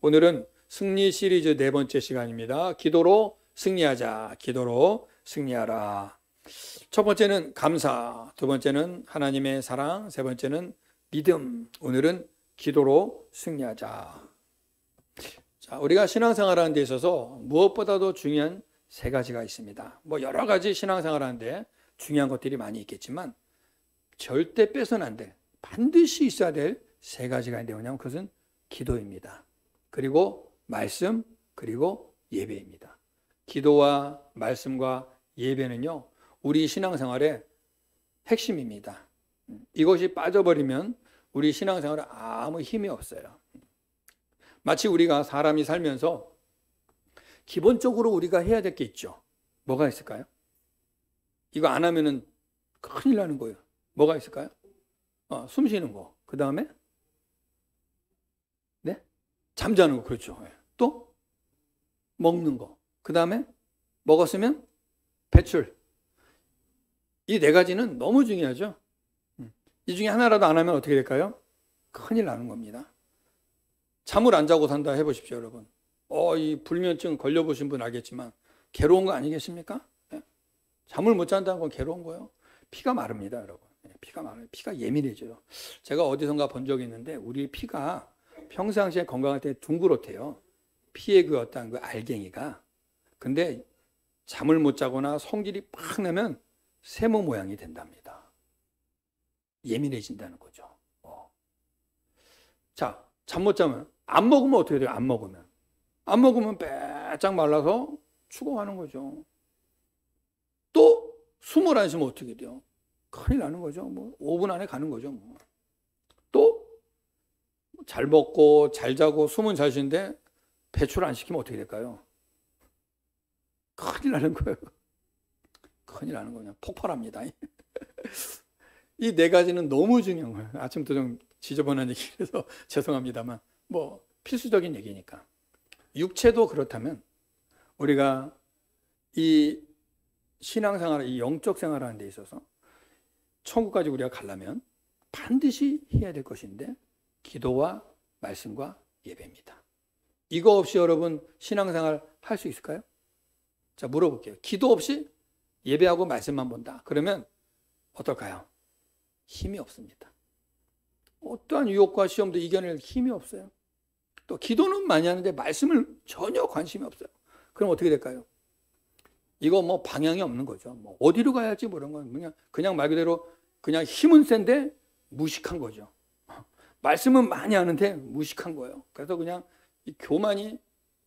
오늘은 승리 시리즈 네 번째 시간입니다. 기도로 승리하자. 기도로 승리하라. 첫 번째는 감사, 두 번째는 하나님의 사랑, 세 번째는 믿음. 오늘은 기도로 승리하자. 자, 우리가 신앙생활하는 데 있어서 무엇보다도 중요한 세 가지가 있습니다. 뭐 여러 가지 신앙생활하는데 중요한 것들이 많이 있겠지만 절대 빼서는 안 돼. 반드시 있어야 될 세 가지가 있는데 뭐냐면 그것은 기도입니다. 그리고 말씀, 그리고 예배입니다. 기도와 말씀과 예배는요, 우리 신앙생활의 핵심입니다. 이것이 빠져버리면 우리 신앙생활에 아무 힘이 없어요. 마치 우리가 사람이 살면서 기본적으로 우리가 해야 될 게 있죠. 뭐가 있을까요? 이거 안 하면은 큰일 나는 거예요. 뭐가 있을까요? 숨 쉬는 거. 그 다음에 네? 잠자는 거. 그렇죠. 또 먹는 거. 그 다음에 먹었으면 배출. 이 네 가지는 너무 중요하죠. 이 중에 하나라도 안 하면 어떻게 될까요? 큰일 나는 겁니다. 잠을 안 자고 산다 해보십시오, 여러분. 이 불면증 걸려보신 분 알겠지만 괴로운 거 아니겠습니까? 잠을 못 잔다는 건 괴로운 거예요. 피가 마릅니다, 여러분. 피가 마르요. 피가 예민해져요. 제가 어디선가 본 적이 있는데 우리 피가 평상시에 건강할 때 둥그렇대요. 피의 그 어떤 그 알갱이가. 근데 잠을 못 자거나 성질이 팍 나면 세모 모양이 된답니다. 예민해진다는 거죠. 자, 잠 못 자면 안 먹으면 어떻게 돼요? 안 먹으면 빼짝 말라서 죽어가는 거죠. 또 숨을 안 쉬면 어떻게 돼요? 큰일 나는 거죠. 뭐 5분 안에 가는 거죠. 뭐. 또 잘 먹고 잘 자고 숨은 잘 쉬는데 배출 안 시키면 어떻게 될까요? 큰일 나는 거예요. 큰일 나는 거냐. 폭발합니다. 이 네 가지는 너무 중요한 거예요. 아침부터 좀 지저분한 얘기를 해서 죄송합니다만 뭐 필수적인 얘기니까. 육체도 그렇다면 우리가 이 신앙생활, 이 영적 생활하는 데 있어서 천국까지 우리가 가려면 반드시 해야 될 것인데 기도와 말씀과 예배입니다. 이거 없이 여러분 신앙생활 할 수 있을까요? 자, 물어볼게요. 기도 없이 예배하고 말씀만 본다. 그러면 어떨까요? 힘이 없습니다. 어떠한 유혹과 시험도 이겨낼 힘이 없어요. 또 기도는 많이 하는데 말씀을 전혀 관심이 없어요. 그럼 어떻게 될까요? 이거 뭐 방향이 없는 거죠. 뭐 어디로 가야 할지 모르는 건 그냥 말 그대로 그냥 힘은 센데 무식한 거죠. 말씀은 많이 하는데 무식한 거예요. 그래서 그냥 이 교만이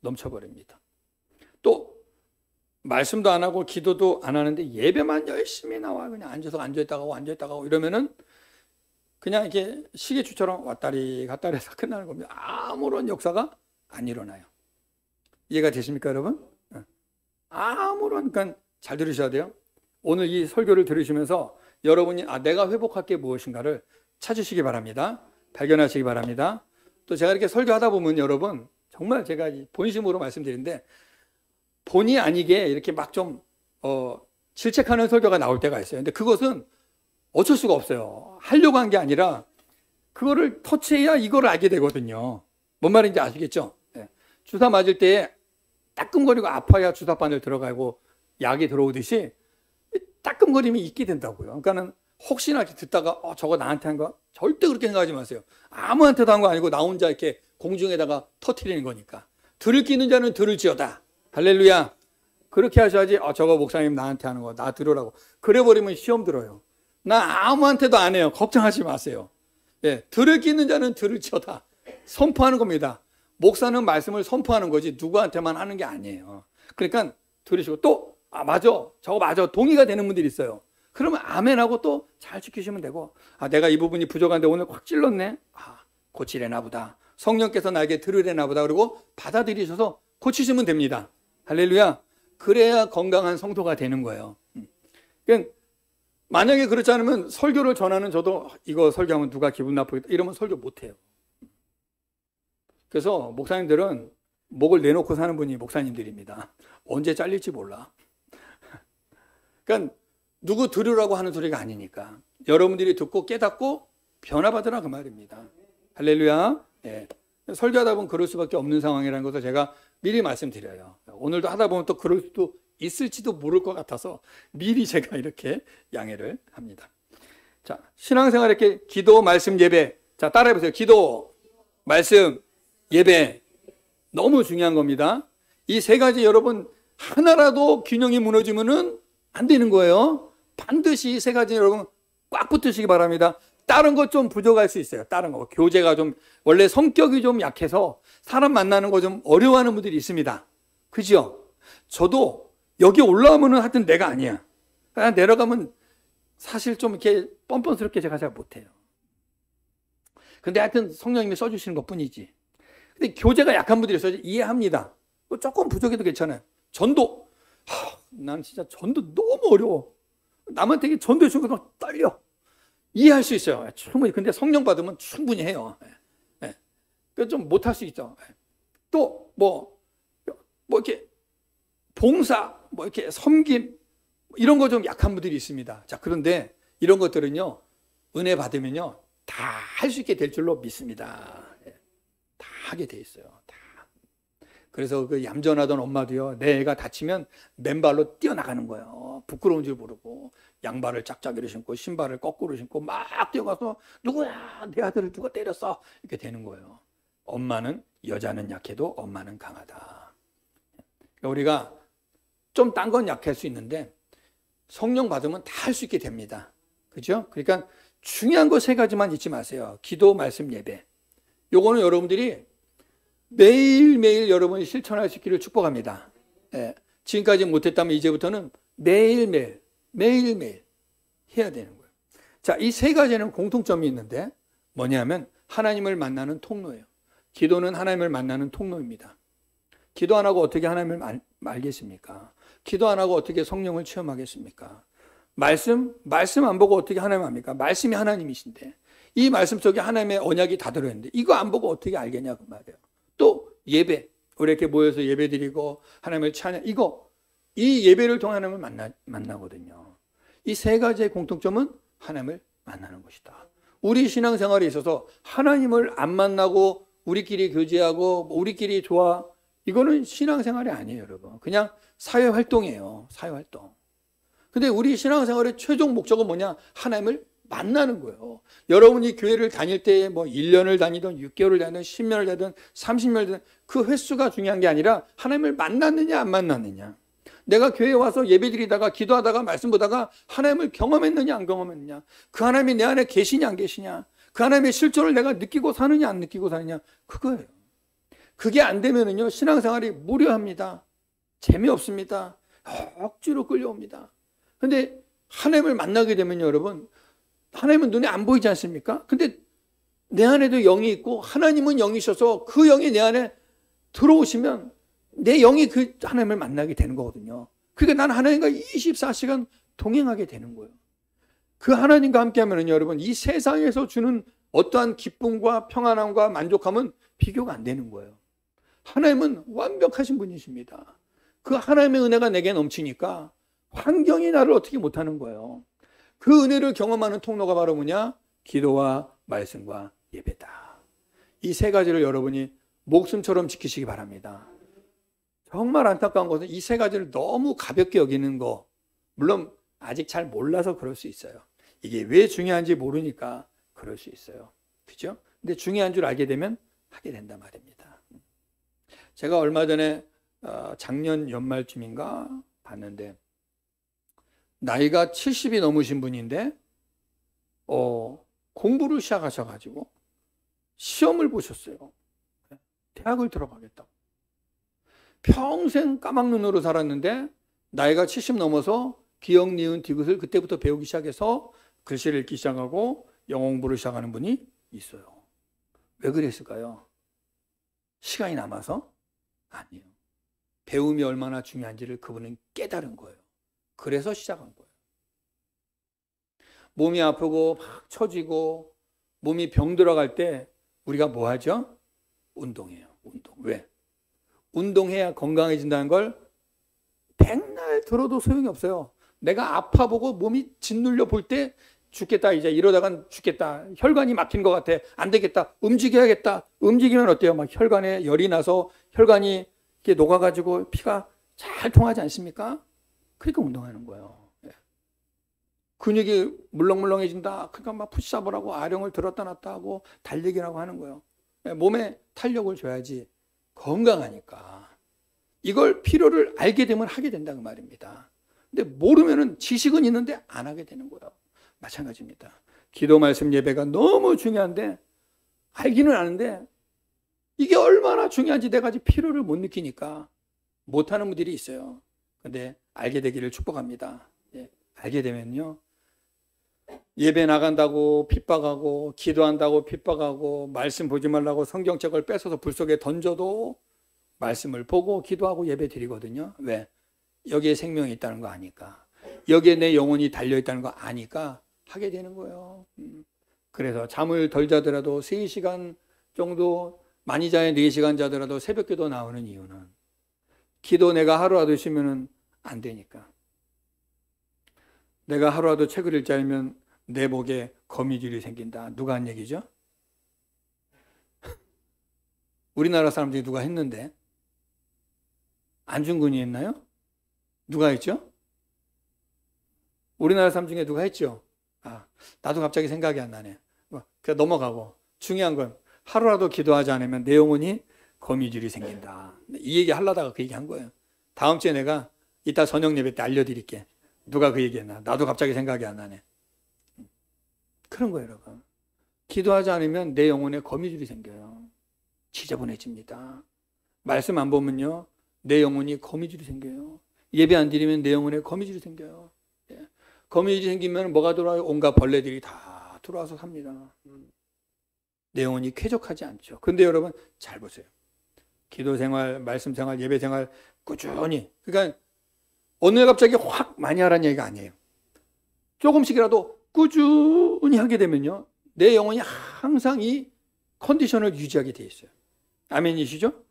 넘쳐버립니다. 또 말씀도 안 하고 기도도 안 하는데 예배만 열심히 나와 그냥 앉아있다가 하고 이러면은 그냥 이렇게 시계추처럼 왔다리 갔다리 해서 끝나는 겁니다. 아무런 역사가 안 일어나요. 이해가 되십니까, 여러분? 그러니까 잘 들으셔야 돼요. 오늘 이 설교를 들으시면서 여러분이 내가 회복할 게 무엇인가를 찾으시기 바랍니다. 발견하시기 바랍니다. 또 제가 이렇게 설교하다 보면 여러분 정말 제가 본심으로 말씀드리는데 본의 아니게 이렇게 막 좀 질책하는 설교가 나올 때가 있어요. 근데 그것은 어쩔 수가 없어요. 하려고 한 게 아니라 그거를 터치해야 이걸 알게 되거든요. 뭔 말인지 아시겠죠? 주사 맞을 때 따끔거리고 아파야 주사바늘 들어가고 약이 들어오듯이 따끔거림이 있게 된다고요. 그러니까는 혹시나 듣다가 저거 나한테 한 거 절대 그렇게 생각하지 마세요. 아무한테도 한 거 아니고 나 혼자 이렇게 공중에다가 터트리는 거니까. 들을 끼는 자는 들을지어다. 할렐루야. 그렇게 하셔야지 저거 목사님 나한테 하는 거 나 들으라고. 그래버리면 시험 들어요. 나 아무한테도 안 해요. 걱정하지 마세요. 들을 끼는 자는 들을지어다. 선포하는 겁니다. 목사는 말씀을 선포하는 거지 누구한테만 하는 게 아니에요. 그러니까 들으시고 또 맞아. 저거 맞아. 동의가 되는 분들이 있어요. 그러면 아멘하고 또 잘 지키시면 되고 내가 이 부분이 부족한데 오늘 확 찔렀네. 고치려나 보다. 성령께서 나에게 들으려나 보다. 그리고 받아들이셔서 고치시면 됩니다. 할렐루야. 그래야 건강한 성도가 되는 거예요. 그러니까 만약에 그렇지 않으면 설교를 전하는 저도 이거 설교하면 누가 기분 나쁘겠다 이러면 설교 못해요. 그래서 목사님들은 목을 내놓고 사는 분이 목사님들입니다. 언제 잘릴지 몰라. 그러니까 누구 들으라고 하는 소리가 아니니까 여러분들이 듣고 깨닫고 변화받으라 그 말입니다. 할렐루야. 설교하다 보면 그럴 수밖에 없는 상황이라는 것을 제가 미리 말씀드려요. 오늘도 하다 보면 또 그럴 수도 있을지도 모를 것 같아서 미리 제가 이렇게 양해를 합니다. 자, 신앙생활 이렇게 기도, 말씀, 예배. 자, 따라해보세요. 기도, 말씀, 예배. 너무 중요한 겁니다. 이 세 가지 여러분 하나라도 균형이 무너지면은 안 되는 거예요. 반드시 이 세 가지 여러분 꽉 붙으시기 바랍니다. 다른 것 좀 부족할 수 있어요. 다른 거. 교제가 좀, 원래 성격이 좀 약해서 사람 만나는 거 좀 어려워하는 분들이 있습니다. 그죠? 저도 여기 올라오면은 하여튼 내가 아니야. 그냥 내려가면 사실 좀 이렇게 뻔뻔스럽게 제가 잘 못해요. 근데 하여튼 성령님이 써주시는 것 뿐이지. 근데 교제가 약한 분들이 있어요. 이해합니다. 조금 부족해도 괜찮아요. 전도. 난 진짜 전도 너무 어려워. 남한테 전도해 주는 거 막 떨려. 이해할 수 있어요. 충분히. 근데 성령 받으면 충분히 해요. 좀 못할 수 있죠. 또 뭐 이렇게 봉사, 뭐 이렇게 섬김, 이런 거 좀 약한 분들이 있습니다. 자, 그런데 이런 것들은요, 은혜 받으면요, 다 할 수 있게 될 줄로 믿습니다. 다 하게 돼 있어요. 다. 그래서 그 얌전하던 엄마도요, 내 애가 다치면 맨발로 뛰어나가는 거예요. 부끄러운 줄 모르고 양발을 짝짝이로 신고 신발을 거꾸로 신고 막 뛰어가서 누구야, 내 아들을 누가 때렸어, 이렇게 되는 거예요. 엄마는, 여자는 약해도 엄마는 강하다. 그러니까 우리가 좀 딴 건 약할 수 있는데 성령 받으면 다 할 수 있게 됩니다. 그죠? 그러니까 중요한 거 세 가지만 잊지 마세요. 기도, 말씀, 예배. 요거는 여러분들이 매일매일 여러분이 실천할 수 있기를 축복합니다. 예. 지금까지 못했다면 이제부터는 매일매일 해야 되는 거예요. 자, 이 세 가지는 공통점이 있는데 뭐냐면 하나님을 만나는 통로예요. 기도는 하나님을 만나는 통로입니다. 기도 안 하고 어떻게 하나님을 알겠습니까? 기도 안 하고 어떻게 성령을 체험하겠습니까? 말씀 안 보고 어떻게 하나님 압니까? 말씀이 하나님이신데 이 말씀 속에 하나님의 언약이 다 들어있는데 이거 안 보고 어떻게 알겠냐 그 말이에요. 또 예배, 우리 이렇게 모여서 예배 드리고 하나님을 찬양, 이 예배를 통해 하나님을 만나거든요. 이 세 가지의 공통점은 하나님을 만나는 것이다. 우리 신앙생활에 있어서 하나님을 안 만나고 우리끼리 교제하고 우리끼리 좋아, 이거는 신앙생활이 아니에요, 여러분. 그냥 사회활동이에요. 사회활동. 근데 우리 신앙생활의 최종 목적은 뭐냐? 하나님을 만나는 거예요. 여러분이 교회를 다닐 때 뭐 1년을 다니든 6개월을 다니든 10년을 다니든 30년을 다니든 그 횟수가 중요한 게 아니라 하나님을 만났느냐 안 만났느냐. 내가 교회에 와서 예배 드리다가 기도하다가 말씀 보다가 하나님을 경험했느냐 안 경험했느냐. 그 하나님이 내 안에 계시냐 안 계시냐. 그 하나님의 실존을 내가 느끼고 사느냐 안 느끼고 사느냐. 그거예요. 그게 안 되면은요, 신앙생활이 무료합니다. 재미없습니다. 억지로 끌려옵니다. 근데 하나님을 만나게 되면요, 여러분, 하나님은 눈에 안 보이지 않습니까? 근데 내 안에도 영이 있고 하나님은 영이셔서 그 영이 내 안에 들어오시면 내 영이 그 하나님을 만나게 되는 거거든요. 그러니까 나는 하나님과 24시간 동행하게 되는 거예요. 그 하나님과 함께 하면은 여러분, 이 세상에서 주는 어떠한 기쁨과 평안함과 만족함은 비교가 안 되는 거예요. 하나님은 완벽하신 분이십니다. 그 하나님의 은혜가 내게 넘치니까 환경이 나를 어떻게 못하는 거예요. 그 은혜를 경험하는 통로가 바로 뭐냐? 기도와 말씀과 예배다. 이 세 가지를 여러분이 목숨처럼 지키시기 바랍니다. 정말 안타까운 것은 이 세 가지를 너무 가볍게 여기는 거, 물론 아직 잘 몰라서 그럴 수 있어요. 이게 왜 중요한지 모르니까 그럴 수 있어요. 그죠? 근데 중요한 줄 알게 되면 하게 된단 말입니다. 제가 얼마 전에 작년 연말쯤인가 봤는데 나이가 70이 넘으신 분인데 공부를 시작하셔가지고 시험을 보셨어요. 대학을 들어가겠다고. 평생 까막눈으로 살았는데 나이가 70 넘어서 기역, 니은, 디귿을 그때부터 배우기 시작해서 글씨를 읽기 시작하고 영어 공부를 시작하는 분이 있어요. 왜 그랬을까요? 시간이 남아서? 아니에요. 배움이 얼마나 중요한지를 그분은 깨달은 거예요. 그래서 시작한 거예요. 몸이 아프고 막 처지고 몸이 병 들어갈 때 우리가 뭐 하죠? 운동해요. 운동. 왜? 운동해야 건강해진다는 걸 백날 들어도 소용이 없어요. 내가 아파보고 몸이 짓눌려 볼 때 죽겠다. 이제 이러다간 죽겠다. 혈관이 막힌 것 같아. 안 되겠다. 움직여야겠다. 움직이면 어때요? 막 혈관에 열이 나서 혈관이 이렇게 녹아가지고 피가 잘 통하지 않습니까? 그러니까 운동하는 거예요. 근육이 물렁물렁해진다. 그러니까 막 푸시업을 하고 아령을 들었다 놨다 하고 달리기라고 하는 거예요. 몸에 탄력을 줘야지 건강하니까. 이걸 필요를 알게 되면 하게 된다는 말입니다. 근데 모르면은 지식은 있는데 안 하게 되는 거예요. 마찬가지입니다. 기도, 말씀, 예배가 너무 중요한데 알기는 아는데 이게 얼마나 중요한지 내가 아직 필요를 못 느끼니까 못하는 분들이 있어요. 근데 알게 되기를 축복합니다. 알게 되면요, 예배 나간다고 핍박하고 기도한다고 핍박하고 말씀 보지 말라고 성경책을 뺏어서 불 속에 던져도 말씀을 보고 기도하고 예배 드리거든요. 왜? 여기에 생명이 있다는 거 아니까, 여기에 내 영혼이 달려있다는 거 아니까 하게 되는 거예요. 그래서 잠을 덜 자더라도 3시간 정도, 많이 자야 4시간 자더라도 새벽 기도 나오는 이유는 기도 내가 하루라도 쉬면 안 되니까. 내가 하루라도 책을 읽지 않으면 내 목에 거미줄이 생긴다. 누가 한 얘기죠? 우리나라 사람들이 누가 했는데? 안중근이 했나요? 누가 했죠? 우리나라 사람 중에 누가 했죠? 나도 갑자기 생각이 안 나네. 그냥 넘어가고, 중요한 건 하루라도 기도하지 않으면 내 영혼이 거미줄이 생긴다. 이 얘기 하려다가 그 얘기 한 거예요. 다음 주에 내가 이따 저녁 예배 때 알려드릴게. 누가 그 얘기했나? 나도 갑자기 생각이 안 나네. 그런 거예요, 여러분. 기도하지 않으면 내 영혼에 거미줄이 생겨요. 지저분해집니다. 말씀 안 보면요, 내 영혼이 거미줄이 생겨요. 예배 안 드리면 내 영혼에 거미줄이 생겨요. 거미줄이 생기면 뭐가 들어와요? 온갖 벌레들이 다 들어와서 삽니다. 내 영혼이 쾌적하지 않죠. 근데 여러분 잘 보세요. 기도 생활, 말씀 생활, 예배 생활 꾸준히, 그러니까 어느 날 갑자기 확 많이 하라는 얘기가 아니에요. 조금씩이라도 꾸준히 하게 되면요, 내 영혼이 항상 이 컨디션을 유지하게 돼 있어요. 아멘이시죠?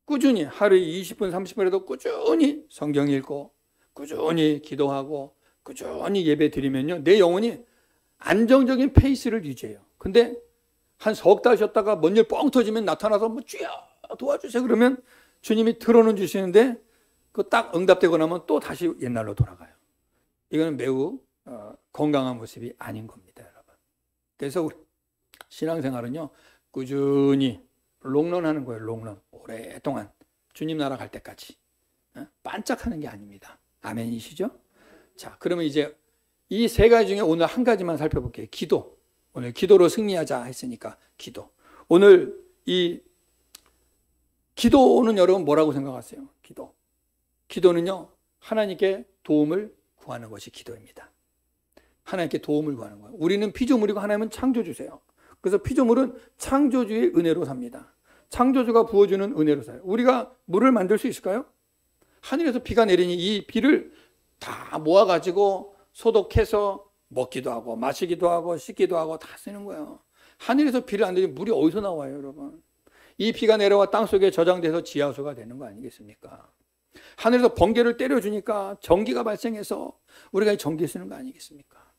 꾸준히 하루에 20분, 30분이라도 꾸준히 성경 읽고 꾸준히 기도하고 꾸준히 예배 드리면요, 내 영혼이 안정적인 페이스를 유지해요. 근데 한 석 달 쉬었다가 뭔 일 뻥 터지면 나타나서 뭐 주여 도와주세요 그러면 주님이 들어는 주시는데 그 딱 응답되고 나면 또 다시 옛날로 돌아가요. 이거는 매우 건강한 모습이 아닌 겁니다, 여러분. 그래서 우리 신앙생활은요, 꾸준히 롱런하는 거예요. 롱런. 오랫동안 주님 나라 갈 때까지 반짝하는 게 아닙니다. 아멘이시죠? 자, 그러면 이제 이 세 가지 중에 오늘 한 가지만 살펴볼게요. 기도. 오늘 기도로 승리하자 했으니까 기도. 오늘 이 기도는 여러분 뭐라고 생각하세요? 기도. 기도는요, 하나님께 도움을 구하는 것이 기도입니다. 하나님께 도움을 구하는 거예요. 우리는 피조물이고 하나님은 창조주세요. 그래서 피조물은 창조주의 은혜로 삽니다. 창조주가 부어주는 은혜로 살아요. 우리가 물을 만들 수 있을까요? 하늘에서 비가 내리니 이 비를 다 모아가지고 소독해서 먹기도 하고 마시기도 하고 씻기도 하고 다 쓰는 거예요. 하늘에서 비를 안 내리면 물이 어디서 나와요, 여러분? 이 비가 내려와 땅속에 저장돼서 지하수가 되는 거 아니겠습니까? 하늘에서 번개를 때려주니까 전기가 발생해서 우리가 전기 쓰는 거 아니겠습니까?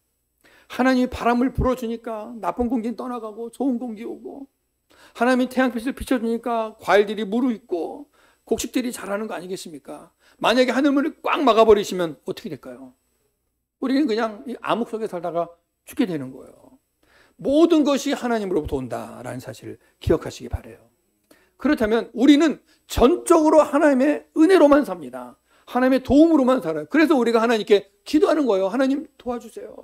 하나님이 바람을 불어주니까 나쁜 공기는 떠나가고 좋은 공기 오고, 하나님이 태양빛을 비춰주니까 과일들이 무르익고 곡식들이 자라는 거 아니겠습니까? 만약에 하늘문을 꽉 막아버리시면 어떻게 될까요? 우리는 그냥 암흑 속에 살다가 죽게 되는 거예요. 모든 것이 하나님으로부터 온다라는 사실을 기억하시기 바라요. 그렇다면 우리는 전적으로 하나님의 은혜로만 삽니다. 하나님의 도움으로만 살아요. 그래서 우리가 하나님께 기도하는 거예요. 하나님 도와주세요.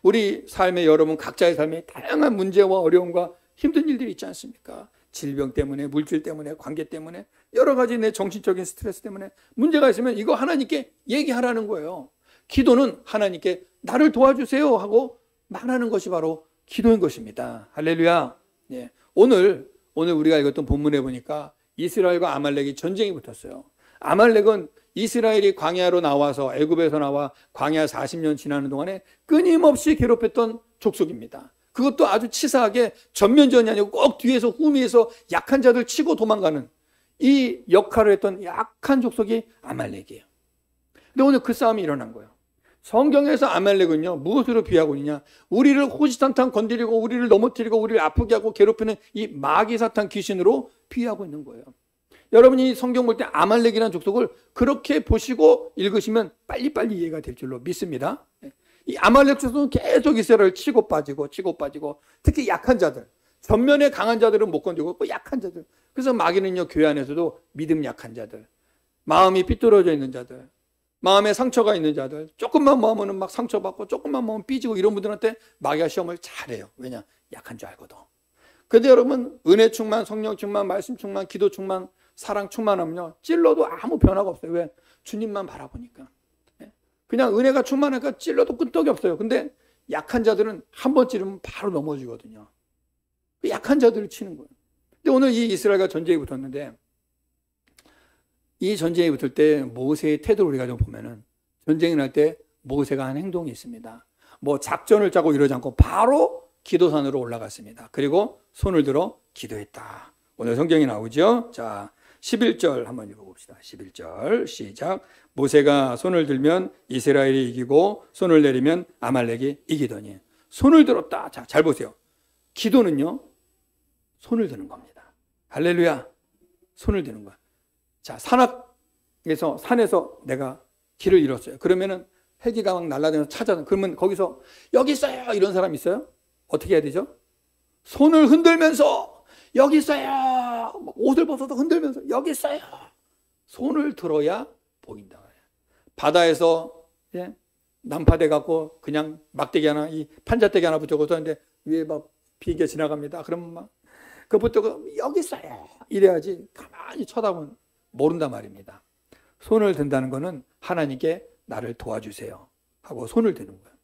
우리 삶의 여러분 각자의 삶에 다양한 문제와 어려움과 힘든 일들이 있지 않습니까? 질병 때문에, 물질 때문에, 관계 때문에, 여러 가지 내 정신적인 스트레스 때문에 문제가 있으면 이거 하나님께 얘기하라는 거예요. 기도는 하나님께 나를 도와주세요 하고 말하는 것이 바로 기도인 것입니다. 할렐루야. 예. 오늘 우리가 읽었던 본문에 보니까 이스라엘과 아말렉이 전쟁이 붙었어요. 아말렉은 이스라엘이 광야로 나와서 애굽에서 나와 광야 40년 지나는 동안에 끊임없이 괴롭혔던 족속입니다. 그것도 아주 치사하게 전면전이 아니고 꼭 뒤에서 후미에서 약한 자들 치고 도망가는 이 역할을 했던 약한 족속이 아말렉이에요. 근데 오늘 그 싸움이 일어난 거예요. 성경에서 아말렉은요, 무엇으로 비하고 있느냐? 우리를 호시탄탄 건드리고 우리를 넘어뜨리고 우리를 아프게 하고 괴롭히는 이 마귀 사탄 귀신으로 비하고 있는 거예요. 여러분이 성경 볼 때 아말렉이라는 족속을 그렇게 보시고 읽으시면 빨리빨리 이해가 될 줄로 믿습니다. 이 아말렉 족속은 계속 이스라엘을 치고 빠지고 특히 약한 자들, 전면에 강한 자들은 못 건드리고 그 약한 자들. 그래서 마귀는요, 교회 안에서도 믿음 약한 자들, 마음이 삐뚤어져 있는 자들, 마음에 상처가 있는 자들, 조금만 모으면 막 상처받고 조금만 모으면 삐지고 이런 분들한테 마귀가 시험을 잘해요. 왜냐? 약한 줄 알거든. 근데 여러분, 은혜 충만, 성령 충만, 말씀 충만, 기도 충만, 사랑 충만하면요, 찔러도 아무 변화가 없어요. 왜? 주님만 바라보니까. 그냥 은혜가 충만하니까 찔러도 끄떡이 없어요. 근데 약한 자들은 한 번 찌르면 바로 넘어지거든요. 약한 자들을 치는 거예요. 근데 오늘 이 이스라엘과 전쟁이 붙었는데, 이 전쟁이 붙을 때 모세의 태도를 우리가 좀 보면은, 전쟁이 날 때 모세가 한 행동이 있습니다. 뭐 작전을 짜고 이러지 않고 바로 기도산으로 올라갔습니다. 그리고 손을 들어 기도했다. 오늘 성경이 나오죠. 자, 11절 한번 읽어봅시다. 11절 시작. 모세가 손을 들면 이스라엘이 이기고 손을 내리면 아말렉이 이기더니. 손을 들었다. 자, 잘 보세요. 기도는요, 손을 드는 겁니다. 할렐루야. 손을 드는 거야. 자, 산에서 내가 길을 잃었어요. 그러면은 헬기가 막 날아다니면서 찾아서, 그러면 거기서 여기 있어요 이런 사람 있어요? 어떻게 해야 되죠? 손을 흔들면서 여기 있어요. 옷을 벗어서 흔들면서 여기 있어요. 손을 들어야 보인다. 바다에서 난파돼 갖고 그냥 막대기 하나, 이 판자대기 하나 붙여서 하는데 위에 막 비행기가 지나갑니다. 그러면 막 그것부터 여기 있어요 이래야지. 가만히 쳐다보면 모른단 말입니다. 손을 든다는 것은 하나님께 나를 도와주세요 하고 손을 드는 거예요.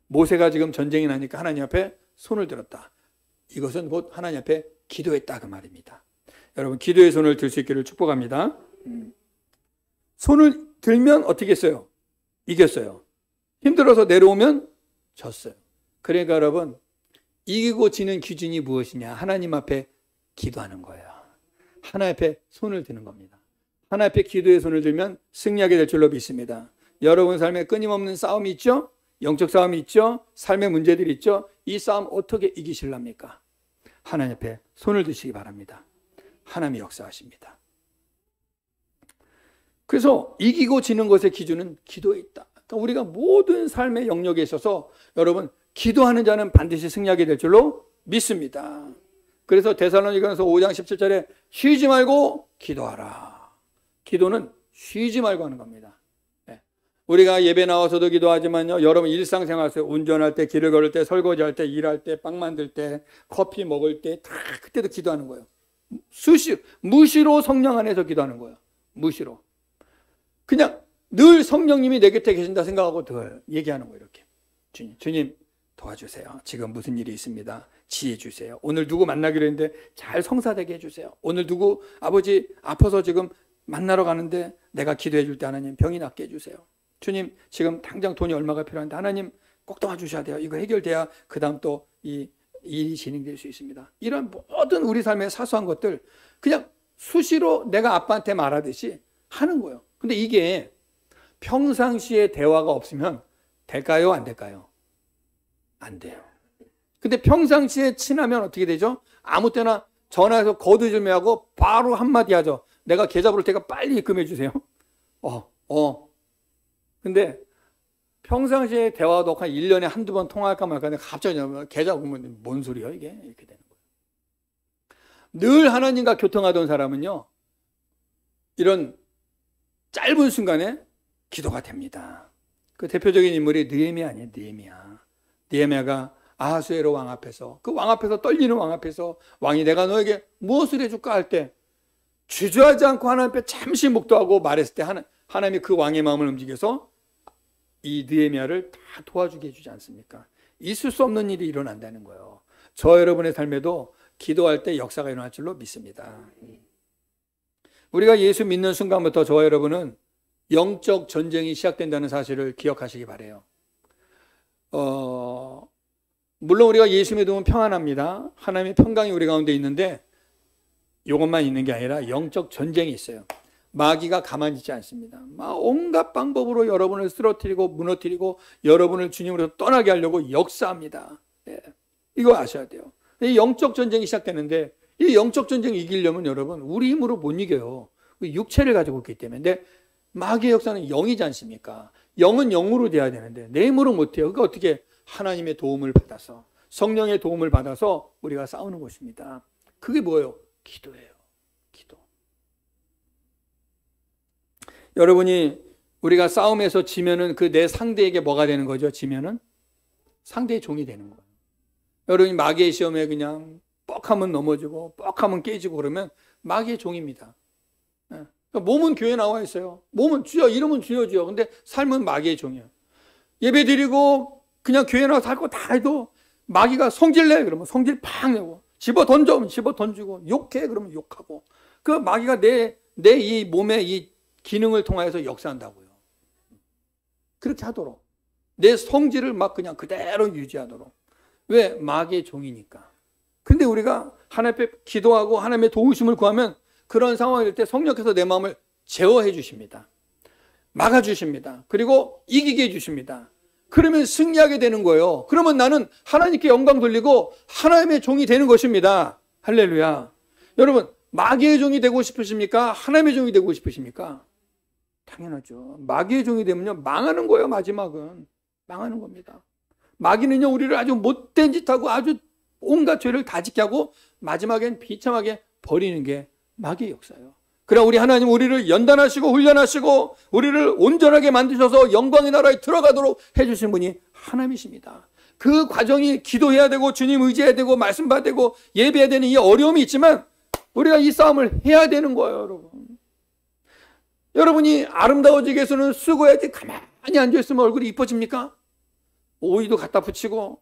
모세가 지금 전쟁이 나니까 하나님 앞에 손을 들었다. 이것은 곧 하나님 앞에 기도했다 그 말입니다. 여러분, 기도의 손을 들 수 있기를 축복합니다. 손을 들면 어떻게 했어요? 이겼어요. 힘들어서 내려오면 졌어요. 그러니까 여러분, 이기고 지는 기준이 무엇이냐? 하나님 앞에 기도하는 거예요. 하나님 앞에 손을 드는 겁니다. 하나님 앞에 기도의 손을 들면 승리하게 될 줄로 믿습니다. 여러분 삶에 끊임없는 싸움이 있죠? 영적 싸움이 있죠? 삶의 문제들이 있죠? 이 싸움 어떻게 이기실랍니까? 하나님 앞에 손을 드시기 바랍니다. 하나님이 역사하십니다. 그래서 이기고 지는 것의 기준은 기도에 있다. 그러니까 우리가 모든 삶의 영역에 있어서 여러분, 기도하는 자는 반드시 승리하게 될 줄로 믿습니다. 그래서 데살로니가서 5장 17절에 쉬지 말고 기도하라. 기도는 쉬지 말고 하는 겁니다. 우리가 예배 나와서도 기도하지만요, 여러분 일상생활에서 운전할 때, 길을 걸을 때, 설거지할 때, 일할 때, 빵 만들 때, 커피 먹을 때 다 그때도 기도하는 거예요. 무시로 성령 안에서 기도하는 거예요. 무시로. 그냥 늘 성령님이 내 곁에 계신다 생각하고 늘 얘기하는 거예요. 이렇게. 주님 도와주세요. 지금 무슨 일이 있습니다. 지혜 주세요. 오늘 누구 만나기로 했는데 잘 성사되게 해주세요. 오늘 누구 아버지 아파서 지금 만나러 가는데 내가 기도해 줄 때 하나님 병이 낫게 해주세요. 주님 지금 당장 돈이 얼마가 필요한데 하나님 꼭 도와주셔야 돼요. 이거 해결돼야 그 다음 또 이 일이 진행될 수 있습니다. 이런 모든 우리 삶의 사소한 것들 그냥 수시로 내가 아빠한테 말하듯이 하는 거예요. 근데 이게 평상시에 대화가 없으면 될까요? 안 될까요? 안 돼요. 근데 평상시에 친하면 어떻게 되죠? 아무 때나 전화해서 거두절미하고 바로 한마디 하죠. 내가 계좌 부를 테니까 빨리 입금해 주세요. 근데 평상시에 대화도 한 1년에 한두 번 통화할까 말까 하는데 갑자기 계좌 보면 뭔 소리야 이게? 이렇게 되는 거예요. 늘 하나님과 교통하던 사람은요, 이런 짧은 순간에 기도가 됩니다. 그 대표적인 인물이 느헤미야 아니에요. 느헤미야가 아하수에로 왕 앞에서, 그 왕 앞에서 떨리는 왕 앞에서 왕이 내가 너에게 무엇을 해줄까 할 때 주저하지 않고 하나님 앞에 잠시 묵도하고 말했을 때 하나님이 그 왕의 마음을 움직여서 이 느헤미야를 다 도와주게 해주지 않습니까? 있을 수 없는 일이 일어난다는 거예요. 저 여러분의 삶에도 기도할 때 역사가 일어날 줄로 믿습니다. 우리가 예수 믿는 순간부터 저와 여러분은 영적 전쟁이 시작된다는 사실을 기억하시기 바라요. 물론 우리가 예수 믿으면 평안합니다. 하나님의 평강이 우리 가운데 있는데 이것만 있는 게 아니라 영적 전쟁이 있어요. 마귀가 가만히 있지 않습니다. 막 온갖 방법으로 여러분을 쓰러뜨리고 무너뜨리고 여러분을 주님으로 떠나게 하려고 역사합니다. 예. 이거 아셔야 돼요. 이 영적 전쟁이 시작되는데 이 영적 전쟁 이기려면 여러분 우리 힘으로 못 이겨요. 육체를 가지고 있기 때문에. 근데 마귀의 역사는 영이지 않습니까? 영은 영으로 돼야 되는데 내 힘으로 못 해요. 그러니까 어떻게 하나님의 도움을 받아서 성령의 도움을 받아서 우리가 싸우는 것입니다. 그게 뭐예요? 기도예요. 기도. 여러분이 우리가 싸움에서 지면은 그 내 상대에게 뭐가 되는 거죠? 지면은 상대의 종이 되는 거예요. 여러분이 마귀의 시험에 그냥 뻑하면 넘어지고 뻑하면 깨지고 그러면 마귀의 종입니다. 그러니까 몸은 교회에 나와 있어요. 몸은 주여, 이름은 주여주여. 근데 삶은 마귀의 종이에요. 예배 드리고 그냥 교회 나와서 할 거 다 해도 마귀가 성질 내 그러면 성질 팍 내고 집어 던져 집어 던지고 욕해 그러면 욕하고 그 마귀가 내 이 몸의 이 기능을 통해서 역사한다고요. 그렇게 하도록 내 성질을 막 그냥 그대로 유지하도록. 왜? 마귀의 종이니까. 근데 우리가 하나님 앞에 기도하고 하나님의 도우심을 구하면 그런 상황이 될 때 성령께서 내 마음을 제어해 주십니다. 막아주십니다. 그리고 이기게 해주십니다. 그러면 승리하게 되는 거예요. 그러면 나는 하나님께 영광 돌리고 하나님의 종이 되는 것입니다. 할렐루야. 여러분, 마귀의 종이 되고 싶으십니까? 하나님의 종이 되고 싶으십니까? 당연하죠. 마귀의 종이 되면요, 망하는 거예요. 마지막은 망하는 겁니다. 마귀는요, 우리를 아주 못된 짓하고 아주 온갖 죄를 다 짓게 하고 마지막엔 비참하게 버리는 게 마귀의 역사예요. 그러나 우리 하나님 우리를 연단하시고 훈련하시고 우리를 온전하게 만드셔서 영광의 나라에 들어가도록 해주신 분이 하나님이십니다. 그 과정이 기도해야 되고 주님 의지해야 되고 말씀 받아야 되고 예배해야 되는 이 어려움이 있지만 우리가 이 싸움을 해야 되는 거예요. 여러분. 여러분이 아름다워지기 위해서는 수고해야지 가만히 앉아있으면 얼굴이 이뻐집니까? 오이도 갖다 붙이고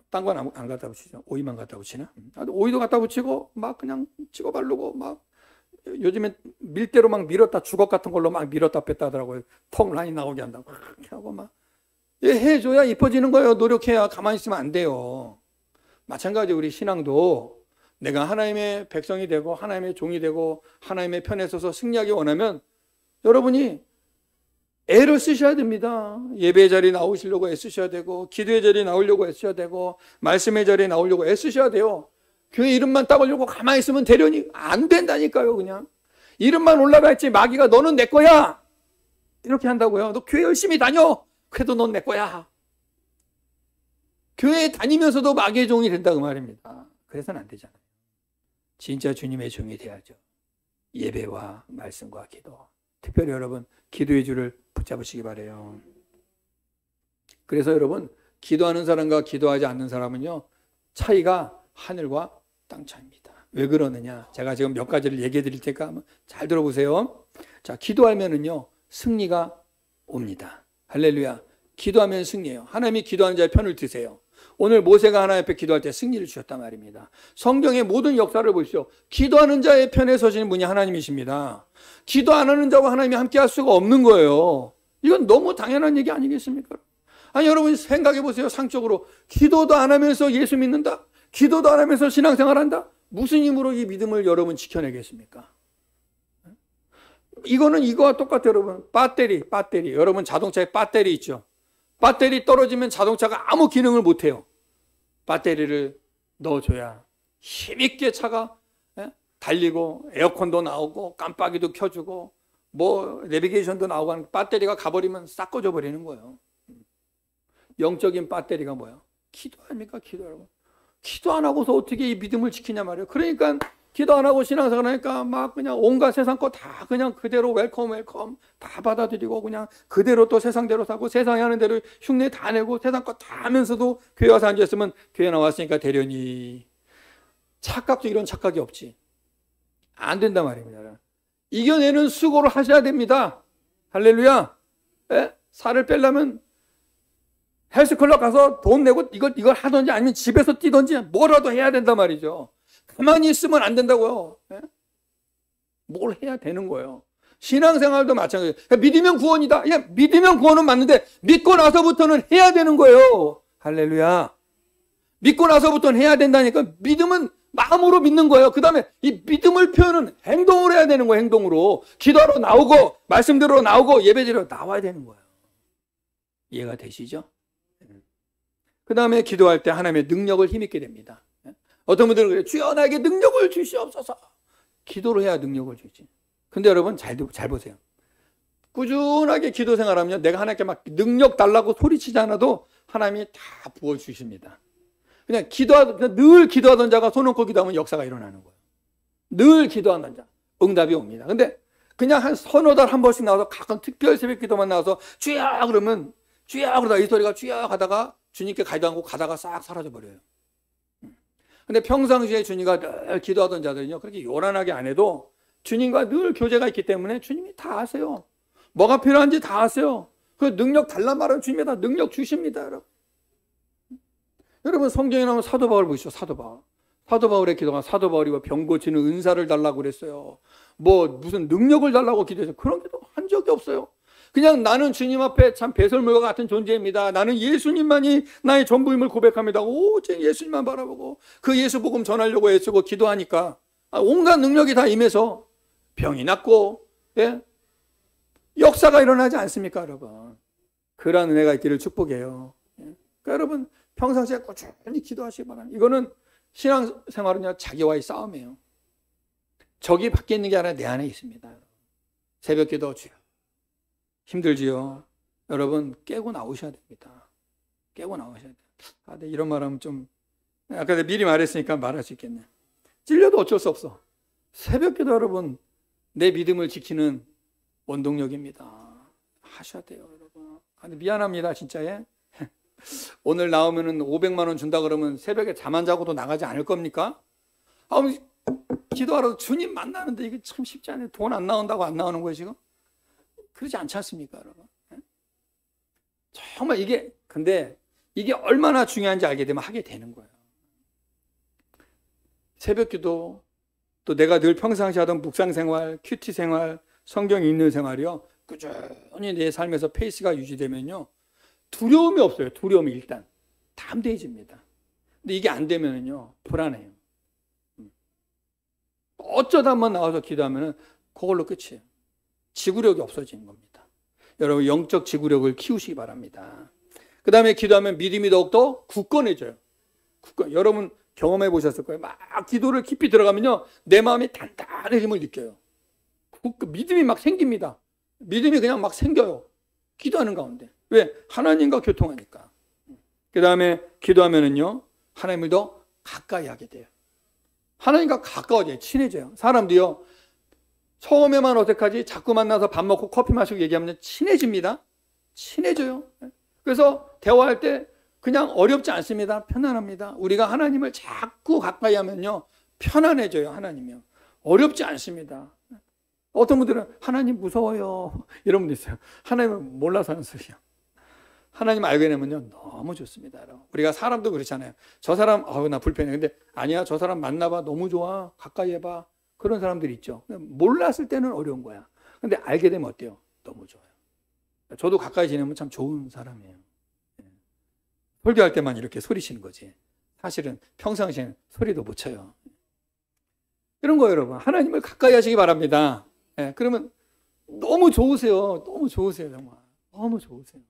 딴 건 안 갖다 붙이죠. 오이만 갖다 붙이나? 오이도 갖다 붙이고 막 그냥 찍어 바르고 막 요즘에 밀대로 막 밀었다 주걱 같은 걸로 막 밀었다 뺐다 하더라고요. 턱 라인 나오게 한다고 그렇게 하고 막 해줘야 이뻐지는 거예요. 노력해야. 가만히 있으면 안 돼요. 마찬가지 우리 신앙도 내가 하나님의 백성이 되고 하나님의 종이 되고 하나님의 편에 서서 승리하기 원하면 여러분이 애를 쓰셔야 됩니다. 예배의 자리에 나오시려고 애쓰셔야 되고 기도의 자리에 나오려고 애쓰셔야 되고 말씀의 자리에 나오려고 애쓰셔야 돼요. 교회 이름만 따보려고 가만히 있으면 되려니 안 된다니까요. 그냥 이름만 올라가 있지 마귀가 너는 내 거야 이렇게 한다고요. 너 교회 열심히 다녀 그래도 넌 내 거야. 교회에 다니면서도 마귀의 종이 된다 그 말입니다. 그래서는 안 되잖아요. 진짜 주님의 종이 돼야죠. 예배와 말씀과 기도. 특별히 여러분 기도의 줄을 붙잡으시기 바라요. 그래서 여러분 기도하는 사람과 기도하지 않는 사람은요 차이가 하늘과 땅 차이입니다. 왜 그러느냐? 제가 지금 몇 가지를 얘기해 드릴 테니까 한번 잘 들어보세요. 자, 기도하면은요 승리가 옵니다. 할렐루야. 기도하면 승리예요. 하나님이 기도하는 자의 편을 드세요. 오늘 모세가 하나님 앞에 기도할 때 승리를 주셨단 말입니다. 성경의 모든 역사를 보십시오. 기도하는 자의 편에 서시는 분이 하나님이십니다. 기도 안 하는 자와 하나님이 함께 할 수가 없는 거예요. 이건 너무 당연한 얘기 아니겠습니까? 아니 여러분 생각해 보세요. 상적으로 기도도 안 하면서 예수 믿는다? 기도도 안 하면서 신앙생활한다? 무슨 힘으로 이 믿음을 여러분 지켜내겠습니까? 이거는 이거와 똑같아요. 여러분 배터리 여러분 자동차에 배터리 있죠. 배터리 떨어지면 자동차가 아무 기능을 못해요. 배터리를 넣어줘야 힘있게 차가 달리고 에어컨도 나오고 깜빡이도 켜주고 뭐 내비게이션도 나오고 하는 배터리가 가버리면 싹 꺼져 버리는 거예요. 영적인 배터리가 뭐야? 기도 아닙니까? 기도 여러분. 기도 안 하고서 어떻게 이 믿음을 지키냐 말이에요. 그러니까 기도 안 하고 신앙생활 하니까 막 그냥 온갖 세상 거 다 그냥 그대로 웰컴 다 받아들이고 그냥 그대로 또 세상대로 사고 세상이 하는 대로 흉내 다 내고 세상 거 다 하면서도 교회 와서 앉아있으면 교회 나왔으니까 되려니 착각도 이런 착각이 없지. 안 된단 말입니다. 이겨내는 수고를 하셔야 됩니다. 할렐루야. 에? 살을 빼려면 헬스클럽 가서 돈 내고 이걸 하든지 아니면 집에서 뛰든지 뭐라도 해야 된단 말이죠. 가만히 있으면 안 된다고요. 예? 뭘 해야 되는 거예요. 신앙생활도 마찬가지예요. 그러니까 믿으면 구원이다. 야, 믿으면 구원은 맞는데 믿고 나서부터는 해야 되는 거예요. 할렐루야. 믿고 나서부터는 해야 된다니까. 믿음은 마음으로 믿는 거예요. 그 다음에 이 믿음을 표현은 행동으로 해야 되는 거예요. 행동으로. 기도하러 나오고 말씀대로 나오고 예배드리러 나와야 되는 거예요. 이해가 되시죠? 그 다음에 기도할 때 하나님의 능력을 힘입게 됩니다. 어떤 분들은 그래요. 주여 나에게 능력을 주시옵소서. 기도로 해야 능력을 주지. 근데 여러분 잘 보세요. 꾸준하게 기도 생활하면 내가 하나님께 막 능력 달라고 소리치지 않아도 하나님이 다 부어주십니다. 그냥 늘 기도하던 자가 손 얹고 기도하면 역사가 일어나는 거예요. 늘 기도하던 자. 응답이 옵니다. 근데 그냥 한 서너 달 한 번씩 나와서 가끔 특별 새벽 기도만 나와서 주여 그러면 주여 그러다가 이 소리가 주여 가다가 주님께 가지도 않고 가다가 싹 사라져버려요. 근데 평상시에 주님과 늘 기도하던 자들은요, 그렇게 요란하게 안 해도 주님과 늘 교제가 있기 때문에 주님이 다 아세요. 뭐가 필요한지 다 아세요. 그 능력 달란 말은 주님이 다 능력 주십니다, 여러분. 여러분 성경에 나오면 사도 바울 보시죠. 사도 바울. 사도 바울의 기도가 사도 바울이 병 고치는 은사를 달라고 그랬어요. 뭐 무슨 능력을 달라고 기도해서 그런 기도 한 적이 없어요. 그냥 나는 주님 앞에 참 배설물과 같은 존재입니다. 나는 예수님만이 나의 전부임을 고백합니다. 오직 예수님만 바라보고 그 예수 복음 전하려고 애쓰고 기도하니까 온갖 능력이 다 임해서 병이 낫고, 예? 역사가 일어나지 않습니까, 여러분? 그러한 은혜가 있기를 축복해요. 예? 그러니까 여러분 평상시에 꾸준히 기도하시기 바랍니다. 이거는 신앙생활은요, 자기와의 싸움이에요. 적이 밖에 있는 게 아니라 내 안에 있습니다. 새벽 기도 주여. 힘들지요? 여러분 깨고 나오셔야 됩니다. 깨고 나오셔야 돼요. 근데 이런 말하면 좀 아까 미리 말했으니까 말할 수 있겠네. 찔려도 어쩔 수 없어. 새벽 기도 여러분 내 믿음을 지키는 원동력입니다. 하셔야 돼요, 여러분. 근데 미안합니다, 진짜. 예? 오늘 나오면은 500만 원 준다 그러면 새벽에 잠 안 자고도 나가지 않을 겁니까? 기도하러 주님 만나는데 이게 참 쉽지 않아요. 돈 안 나온다고 안 나오는 거예요, 지금? 그러지 않지 않습니까, 여러분? 정말 근데 이게 얼마나 중요한지 알게 되면 하게 되는 거예요. 새벽 기도, 또 내가 늘 평상시 하던 묵상 생활, 큐티 생활, 성경 읽는 생활이요. 꾸준히 내 삶에서 페이스가 유지되면요. 두려움이 없어요. 두려움이 일단. 담대해집니다. 근데 이게 안 되면요. 불안해요. 어쩌다 한번 나와서 기도하면은 그걸로 끝이에요. 지구력이 없어지는 겁니다. 여러분 영적 지구력을 키우시기 바랍니다. 그 다음에 기도하면 믿음이 더욱더 굳건해져요. 여러분 경험해 보셨을 거예요. 막 기도를 깊이 들어가면요. 내 마음이 단단해짐을 느껴요. 믿음이 막 생깁니다. 믿음이 그냥 막 생겨요. 기도하는 가운데. 왜? 하나님과 교통하니까. 그 다음에 기도하면은요. 하나님을 더 가까이 하게 돼요. 하나님과 가까워져요. 친해져요. 사람도요. 처음에만 어색하지 자꾸 만나서 밥 먹고 커피 마시고 얘기하면 친해집니다. 친해져요. 그래서 대화할 때 그냥 어렵지 않습니다. 편안합니다. 우리가 하나님을 자꾸 가까이 하면요. 편안해져요. 하나님이요. 어렵지 않습니다. 어떤 분들은 하나님 무서워요. 이런 분도 있어요. 하나님을 몰라서 하는 소리요. 하나님 알게 되면요. 너무 좋습니다. 여러분. 우리가 사람도 그렇잖아요. 저 사람 나 불편해. 근데 아니야. 저 사람 만나봐. 너무 좋아. 가까이 해봐. 그런 사람들이 있죠. 몰랐을 때는 어려운 거야. 근데 알게 되면 어때요? 너무 좋아요. 저도 가까이 지내면 참 좋은 사람이에요. 설교할 때만 이렇게 소리치는 거지. 사실은 평상시에는 소리도 못 쳐요. 이런 거예요, 여러분. 하나님을 가까이 하시기 바랍니다. 그러면 너무 좋으세요. 너무 좋으세요, 정말. 너무 좋으세요.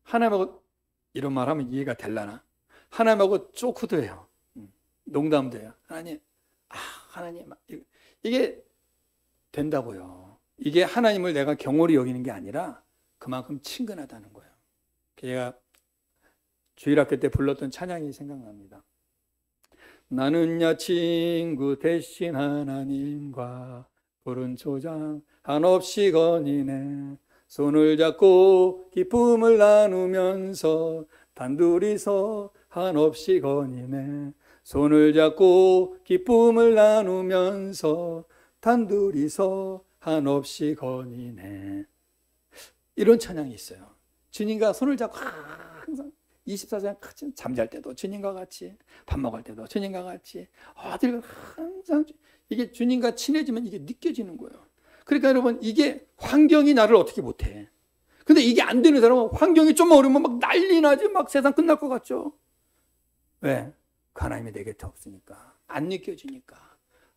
하나님하고 이런 말 하면 이해가 되려나? 하나님하고 쪼크도 해요. 농담도 해요. 하나님, 이게 된다고요. 이게 하나님을 내가 경홀히 여기는 게 아니라 그만큼 친근하다는 거예요. 제가 주일학교 때 불렀던 찬양이 생각납니다. 나는야 친구 대신 하나님과 푸른 초장 한없이 거니네. 손을 잡고 기쁨을 나누면서 단둘이서 한없이 거니네. 손을 잡고 기쁨을 나누면서 단둘이서 한없이 거니네. 이런 찬양이 있어요. 주님과 손을 잡고 항상 24시간 같이 잠잘 때도 주님과 같이, 밥 먹을 때도 주님과 같이, 어딜 항상 이게 주님과 친해지면 이게 느껴지는 거예요. 그러니까 여러분 이게 환경이 나를 어떻게 못해. 근데 이게 안 되는 사람은 환경이 좀 어려우면 막 난리 나지, 막 세상 끝날 것 같죠. 왜? 그 하나님이 내 곁에 없으니까, 안 느껴지니까.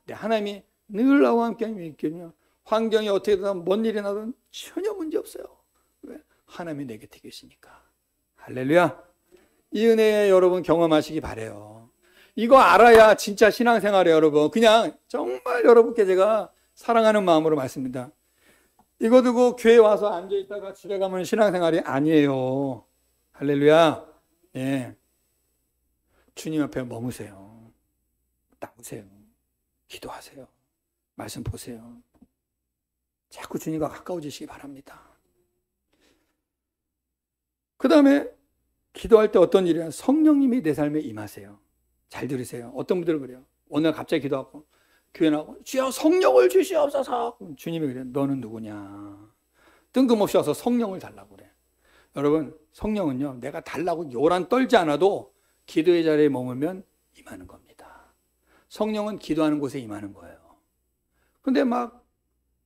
근데 하나님이 늘 나와 함께 하니까 환경이 어떻게 되든 뭔 일이 나든 전혀 문제 없어요. 왜? 하나님이 내 곁에 계시니까. 할렐루야. 이 은혜 여러분 경험하시기 바래요. 이거 알아야 진짜 신앙생활이에요, 여러분. 그냥 정말 여러분께 제가 사랑하는 마음으로 말씀드립니다. 이거 두고 교회 와서 앉아있다가 집에 가면 신앙생활이 아니에요. 할렐루야. 예. 주님 앞에 머무세요. 나오세요. 기도하세요. 말씀 보세요. 자꾸 주님과 가까워지시기 바랍니다. 그 다음에 기도할 때 어떤 일이냐? 성령님이 내 삶에 임하세요. 잘 들으세요. 어떤 분들은 그래요. 오늘 갑자기 기도하고 교회 나가고 주여 성령을 주시옵소서. 주님이 그래요. 너는 누구냐? 뜬금없이 와서 성령을 달라고 그래. 여러분, 성령은요, 내가 달라고 요란 떨지 않아도 기도의 자리에 머물면 임하는 겁니다. 성령은 기도하는 곳에 임하는 거예요. 근데 막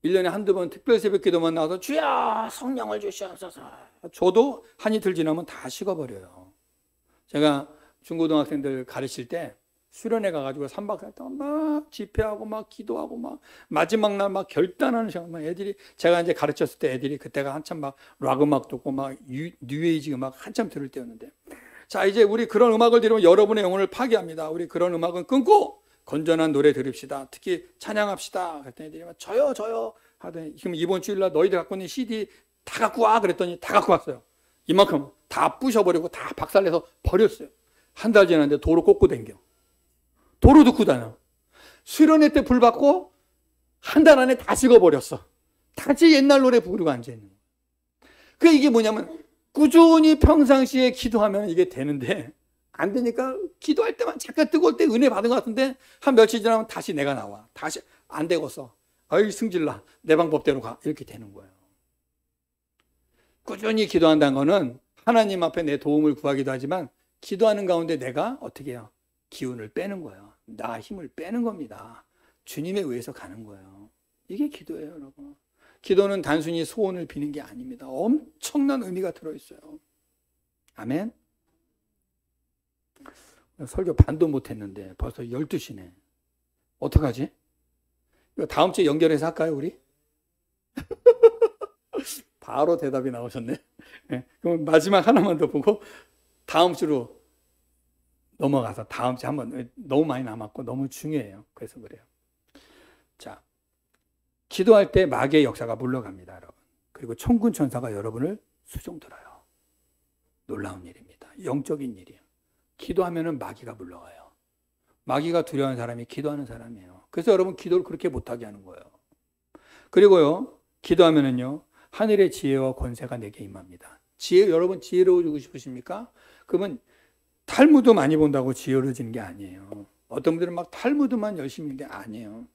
1년에 한두 번 특별 새벽 기도만 나와서 주여 성령을 주시옵소서. 저도 한이 틀 지나면 다 식어버려요. 제가 중고등학생들 가르칠 때 수련회 가가지고 3박 4일 동안 막 집회하고 막 기도하고 막 마지막 날 막 결단하는 시간, 막 애들이, 제가 이제 가르쳤을 때 애들이 그때가 한참 막 락 음악 듣고 막 뉴에이지 음악 한참 들을 때였는데, 자, 이제 우리 그런 음악을 들으면 여러분의 영혼을 파괴합니다. 우리 그런 음악은 끊고 건전한 노래 들읍시다. 특히 찬양합시다. 그랬더니 애들이 막 저요 하더니, 지금 이번 주일날 너희들 갖고 있는 CD 다 갖고 와. 그랬더니 다 갖고 왔어요. 이만큼 다 부셔버리고 다 박살내서 버렸어요. 한 달 지났는데 도로 꽂고 댕겨. 도로 듣고 다녀. 수련회 때 불 받고 한 달 안에 다 식어버렸어. 다시 옛날 노래 부르고 앉아있는 거예요. 그 이게 뭐냐면 꾸준히 평상시에 기도하면 이게 되는데, 안 되니까 기도할 때만 잠깐 뜨거울 때 은혜 받은 것 같은데 한 며칠 지나면 다시 내가 나와. 다시 안 되겠어. 아이 승질나. 내 방법대로 가. 이렇게 되는 거예요. 꾸준히 기도한다는 거는 하나님 앞에 내 도움을 구하기도 하지만 기도하는 가운데 내가 어떻게 해요? 기운을 빼는 거예요. 나 힘을 빼는 겁니다. 주님에 의해서 가는 거예요. 이게 기도예요, 여러분. 기도는 단순히 소원을 비는 게 아닙니다. 엄청난 의미가 들어있어요. 아멘. 설교 반도 못했는데 벌써 12시네. 어떡하지? 이거 다음 주에 연결해서 할까요, 우리? 바로 대답이 나오셨네. 네, 그럼 마지막 하나만 더 보고 다음 주로 넘어가서 다음 주에 한번, 너무 많이 남았고 너무 중요해요. 그래서 그래요. 자, 기도할 때 마귀의 역사가 물러갑니다, 여러분. 그리고 천군 천사가 여러분을 수종들어요. 놀라운 일입니다. 영적인 일이에요. 기도하면은 마귀가 물러가요. 마귀가 두려워하는 사람이 기도하는 사람이에요. 그래서 여러분 기도를 그렇게 못하게 하는 거예요. 그리고요, 기도하면은요, 하늘의 지혜와 권세가 내게 임합니다. 여러분 지혜로워지고 싶으십니까? 그러면 탈무드 많이 본다고 지혜로워지는 게 아니에요. 어떤 분들은 막 탈무드만 열심히 하는 게 아니에요.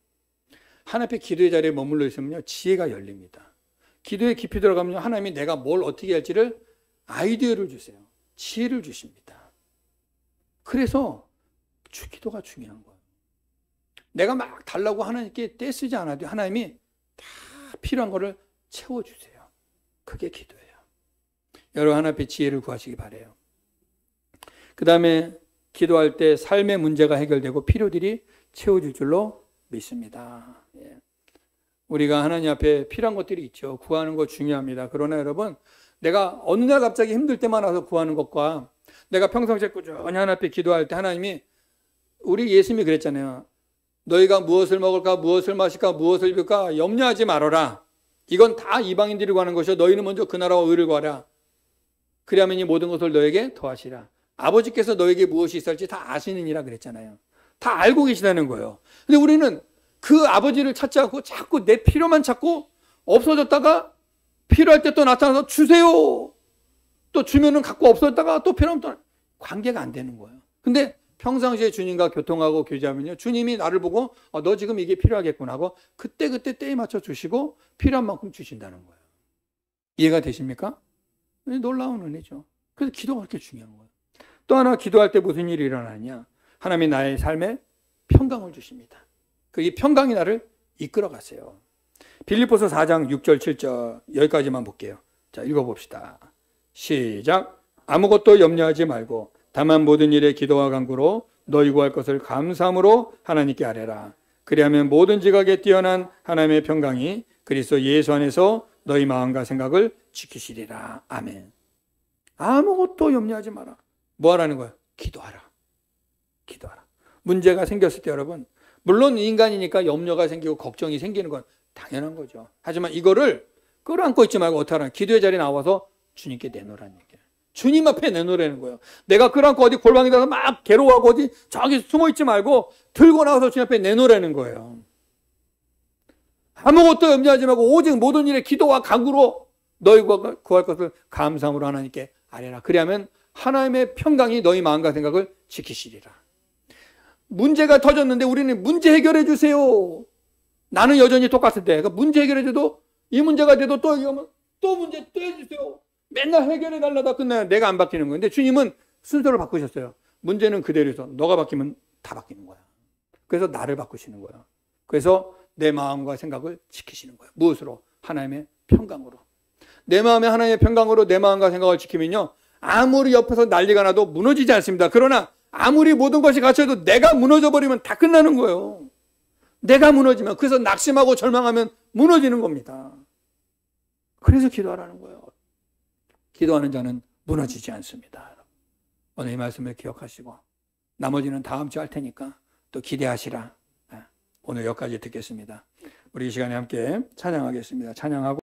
하나님 앞에 기도의 자리에 머물러 있으면요, 지혜가 열립니다. 기도에 깊이 들어가면 하나님이 내가 뭘 어떻게 할지를 아이디어를 주세요. 지혜를 주십니다. 그래서 기도가 중요한 거예요. 내가 막 달라고 하나님께 떼쓰지 않아도 하나님이 다 필요한 거를 채워주세요. 그게 기도예요. 여러분 하나님 앞에 지혜를 구하시기 바라요. 그 다음에 기도할 때 삶의 문제가 해결되고 필요들이 채워질 줄로 믿습니다. 예. 우리가 하나님 앞에 필요한 것들이 있죠. 구하는 거 중요합니다. 그러나 여러분, 내가 어느 날 갑자기 힘들 때만 와서 구하는 것과 내가 평상시에 꾸준히 하나님 앞에 기도할 때 하나님이, 우리 예수님이 그랬잖아요. 너희가 무엇을 먹을까, 무엇을 마실까, 무엇을 입을까 염려하지 말아라. 이건 다 이방인들이 구하는 것이요. 너희는 먼저 그 나라와 의를 구하라. 그리하면 이 모든 것을 너에게 더하시라. 아버지께서 너에게 무엇이 있을지 다 아시느니라 그랬잖아요. 다 알고 계시다는 거예요. 근데 우리는 그 아버지를 찾지 않고 자꾸 내 필요만 찾고 없어졌다가 필요할 때 또 나타나서 주세요. 또 주면은 갖고 없어졌다가 또 필요하면 또 관계가 안 되는 거예요. 근데 평상시에 주님과 교통하고 교제하면요, 주님이 나를 보고 너 지금 이게 필요하겠구나 하고 그때 때에 맞춰 주시고 필요한 만큼 주신다는 거예요. 이해가 되십니까? 놀라운 은혜죠. 그래서 기도가 그렇게 중요한 거예요. 또 하나 기도할 때 무슨 일이 일어나냐? 하나님이 나의 삶에 평강을 주십니다. 이 평강이 나를 이끌어 가세요. 빌립보서 4장 6절 7절 여기까지만 볼게요. 자, 읽어봅시다. 시작. 아무것도 염려하지 말고 다만 모든 일에 기도와 간구로 너희 구할 것을 감사함으로 하나님께 아뢰라. 그리하면 모든 지각에 뛰어난 하나님의 평강이 그리스도 예수 안에서 너희 마음과 생각을 지키시리라. 아멘. 아무것도 염려하지 마라. 뭐 하라는 거야? 기도하라. 기도하라. 문제가 생겼을 때 여러분, 물론 인간이니까 염려가 생기고 걱정이 생기는 건 당연한 거죠. 하지만 이거를 끌어안고 있지 말고 어떻게 하라? 기도의 자리에 나와서 주님께 내놓으라는 얘기예요. 주님 앞에 내놓으라는 거예요. 내가 끌어안고 어디 골방에 가서 막 괴로워하고 어디 저기 숨어 있지 말고 들고 나와서 주님 앞에 내놓으라는 거예요. 아무것도 염려하지 말고 오직 모든 일에 기도와 간구로 너희 구할 것을 감사함으로 하나님께 아뢰라. 그리하면 하나님의 평강이 너희 마음과 생각을 지키시리라. 문제가 터졌는데 우리는 문제 해결해 주세요. 나는 여전히 똑같은데 그러니까 문제 해결해 줘도 이 문제가 돼도 또 문제 또 해주세요. 맨날 해결해 달라다 끝나요. 내가 안 바뀌는 거예요. 근데 주님은 순서를 바꾸셨어요. 문제는 그대로 있어. 너가 바뀌면 다 바뀌는 거야. 그래서 나를 바꾸시는 거야. 그래서 내 마음과 생각을 지키시는 거예요. 무엇으로? 하나님의 평강으로. 내 마음에 하나님의 평강으로 내 마음과 생각을 지키면요. 아무리 옆에서 난리가 나도 무너지지 않습니다. 그러나 아무리 모든 것이 갖춰도 내가 무너져 버리면 다 끝나는 거예요. 내가 무너지면, 그래서 낙심하고 절망하면 무너지는 겁니다. 그래서 기도하라는 거예요. 기도하는 자는 무너지지 않습니다. 오늘 이 말씀을 기억하시고 나머지는 다음 주에 할 테니까 또 기대하시라. 오늘 여기까지 듣겠습니다. 우리 이 시간에 함께 찬양하겠습니다. 찬양하고